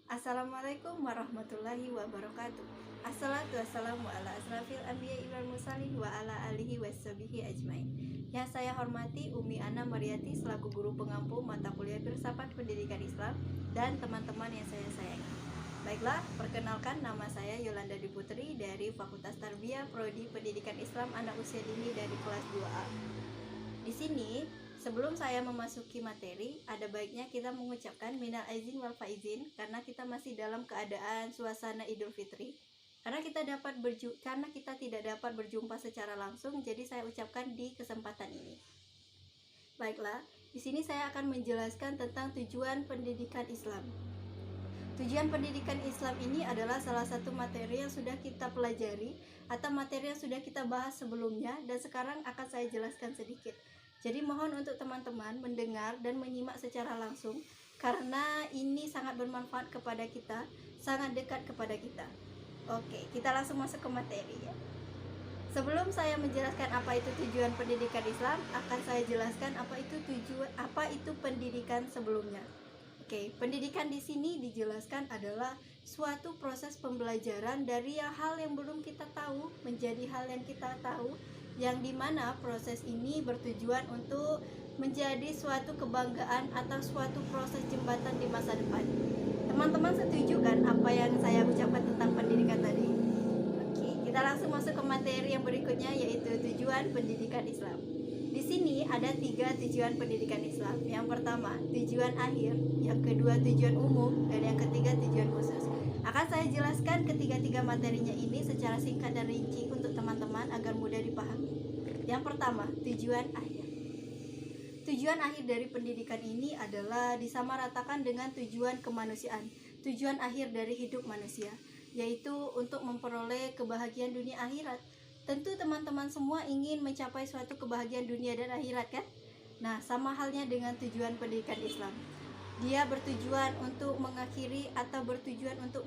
Assalamualaikum warahmatullahi wabarakatuh. Assalatu wassalamu ala asrafil anbiya'i wal mursalin wa ala alihi washabihi ajmain. Yang saya hormati Umi Ana Mariati selaku guru pengampu mata kuliah filsafat pendidikan Islam dan teman-teman yang saya sayangi. Baiklah, perkenalkan nama saya Yolanda Diputri dari Fakultas Tarbiyah Prodi Pendidikan Islam Anak Usia Dini dari kelas 2A. Di sini, sebelum saya memasuki materi, ada baiknya kita mengucapkan minal aizin wal faizin karena kita masih dalam keadaan suasana Idul Fitri. Karena kita tidak dapat berjumpa secara langsung, jadi saya ucapkan di kesempatan ini. Baiklah, di sini saya akan menjelaskan tentang tujuan pendidikan Islam. Tujuan pendidikan Islam ini adalah salah satu materi yang sudah kita pelajari atau materi yang sudah kita bahas sebelumnya, dan sekarang akan saya jelaskan sedikit. Jadi mohon untuk teman-teman mendengar dan menyimak secara langsung karena ini sangat bermanfaat kepada kita, sangat dekat kepada kita. Oke, kita langsung masuk ke materi ya. Sebelum saya menjelaskan apa itu tujuan pendidikan Islam, akan saya jelaskan apa itu pendidikan sebelumnya. Oke, pendidikan di sini dijelaskan adalah suatu proses pembelajaran dari hal yang belum kita tahu menjadi hal yang kita tahu, yang dimana proses ini bertujuan untuk menjadi suatu kebanggaan atau suatu proses jembatan di masa depan. Teman-teman setuju kan apa yang saya ucapkan tentang pendidikan tadi? Oke, kita langsung masuk ke materi yang berikutnya, yaitu tujuan pendidikan Islam. Di sini ada 3 tujuan pendidikan Islam. Yang pertama, tujuan akhir, yang kedua tujuan umum, dan yang ketiga tujuan khusus. Akan saya jelaskan ketiga-tiga materinya ini secara singkat dan rinci untuk teman-teman agar mudah dipahami. Yang pertama, tujuan akhir. Tujuan akhir dari pendidikan ini adalah disamaratakan dengan tujuan kemanusiaan, tujuan akhir dari hidup manusia, yaitu untuk memperoleh kebahagiaan dunia akhirat. Tentu teman-teman semua ingin mencapai suatu kebahagiaan dunia dan akhirat kan? Nah, sama halnya dengan tujuan pendidikan Islam. Dia bertujuan untuk mengakhiri atau bertujuan untuk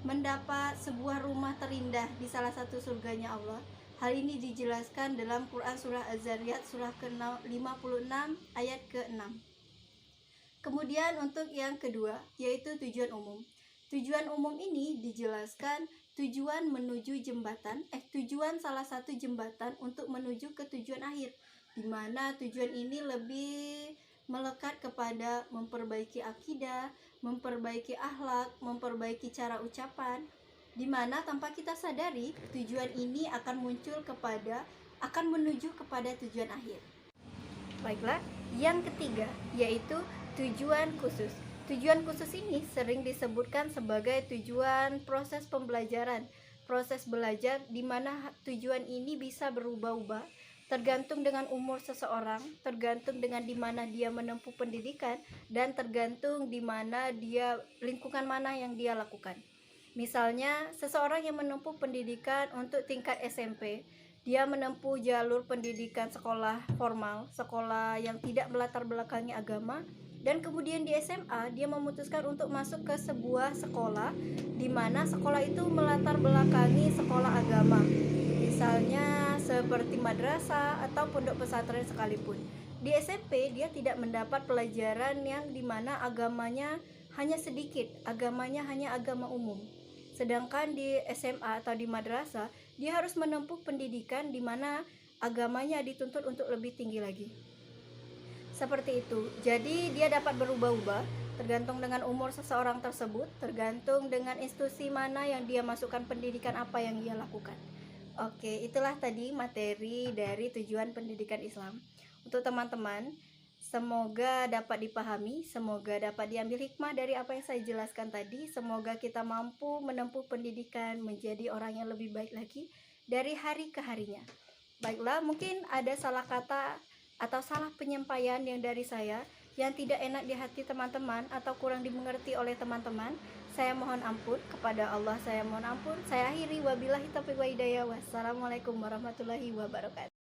mendapat sebuah rumah terindah di salah satu surganya Allah. Hal ini dijelaskan dalam Quran surah Az-Zariyat surah ke-56 ayat ke-6. Kemudian untuk yang kedua, yaitu tujuan umum. Tujuan umum ini dijelaskan tujuan menuju tujuan salah satu jembatan untuk menuju ke tujuan akhir, di mana tujuan ini lebih melekat kepada memperbaiki akidah, memperbaiki akhlak, memperbaiki cara ucapan, di mana tanpa kita sadari tujuan ini akan menuju kepada tujuan akhir. Baiklah, yang ketiga yaitu tujuan khusus. Tujuan khusus ini sering disebutkan sebagai tujuan proses pembelajaran, proses belajar, di mana tujuan ini bisa berubah-ubah tergantung dengan umur seseorang, tergantung dengan di mana dia menempuh pendidikan, dan tergantung di mana lingkungan mana yang dia lakukan. Misalnya, seseorang yang menempuh pendidikan untuk tingkat SMP, dia menempuh jalur pendidikan sekolah formal, sekolah yang tidak melatar belakangi agama, dan kemudian di SMA dia memutuskan untuk masuk ke sebuah sekolah di mana sekolah itu melatar belakangi sekolah agama, misalnya seperti madrasah atau pondok pesantren sekalipun. Di SMP dia tidak mendapat pelajaran yang dimana agamanya hanya sedikit, agamanya hanya agama umum. Sedangkan di SMA atau di madrasah dia harus menempuh pendidikan di mana agamanya dituntut untuk lebih tinggi lagi. Seperti itu. Jadi dia dapat berubah-ubah tergantung dengan umur seseorang tersebut, tergantung dengan institusi mana yang dia masukkan pendidikan apa yang dia lakukan. Oke, itulah tadi materi dari tujuan pendidikan Islam. Untuk teman-teman, semoga dapat dipahami, semoga dapat diambil hikmah dari apa yang saya jelaskan tadi. Semoga kita mampu menempuh pendidikan menjadi orang yang lebih baik lagi dari hari ke harinya. Baiklah, mungkin ada salah kata atau salah penyampaian yang dari saya yang tidak enak di hati teman-teman atau kurang dimengerti oleh teman-teman. Saya mohon ampun kepada Allah, saya mohon ampun. Saya akhiri, wabillahi taufiq wa hidayah. Wassalamualaikum warahmatullahi wabarakatuh.